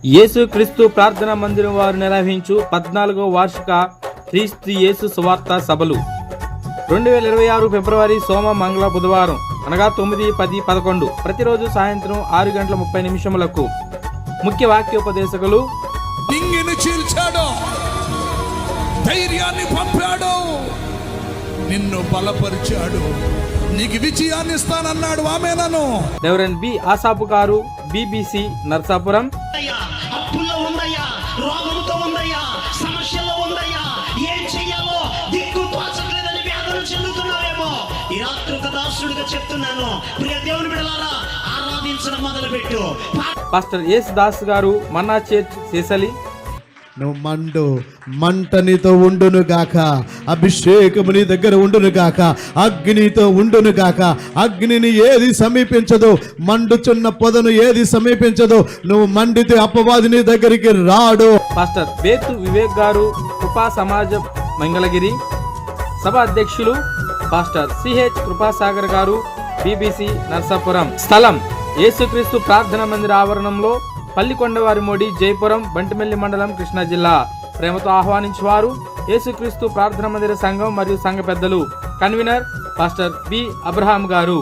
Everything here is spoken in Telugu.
యేసు క్రీస్తు ప్రార్థనా మందిరం వారు నిర్వహించు 14వ వార్షిక క్రీస్తు యేసు సువార్త సభలు 2026 ఫిబ్రవరి సోమ మంగళ బుధవారం అనగా 9, 10, 11 ప్రతిరోజు సాయంత్రం 6:30 ముఖ్య వాక్యోపదేశకులు నింగిని చీల్చాడు, ధైర్యాన్ని పంపాడు, నిన్ను బలపరిచాడు, నీకు విజయాన్ని ఇస్తానన్నాడు. ఆమేనను. రెవరెండ్ బి ఆసాపు గారు, BBC నర్సాపురం. అప్పుల్లో ఉందయ్యా, రోగంతో ఉందయ్యా, సమస్యల్లో ఉందయ్యా, ఏం చెయ్యాలో దిక్కు తోచట్లేదని వేదన చెందుతున్నావేమో. ఈ రాత్రి ఒక దాసుడిగా చెప్తున్నాను, ప్రియ దేవుని బిడ్డలారా, ఆరాధించడం మొదలుపెట్టు. పాస్టర్ ఎస్ దాస్ గారు, మన్నా చర్చ్ సీసలి. నువ్వు మంట నీతో ఉండును గాక, అభిషేకము నీ దగ్గర ఉండును గాక, అగ్నితో ఉండును గాక. అగ్నిని ఏది సమీపించదో, మండుచున్న పొదను ఏది సమీపించదో. నువ్వు మండితే అపవాది నీ దగ్గరికి రాడు. పాస్టర్ బేతు వివేక్ గారు, కృపా సమాజం మంగళగిరి. సభ అధ్యక్షులు పాస్టర్ సిహెచ్ కృపాసాగర్ గారు, BBC నర్సాపురం. స్థలం యేసుక్రీస్తు ప్రార్థన మందిర ఆవరణంలో, పల్లికొండవారిమోడి, జైపురం, బంటిమెల్లి మండలం, కృష్ణా జిల్లా. ప్రేమతో ఆహ్వానించేవారు యేసుక్రీస్తు ప్రార్థన మందిర సంఘం మరియు సంఘ పెద్దలు. కన్వీనర్ పాస్టర్ బి అబ్రహాం గారు.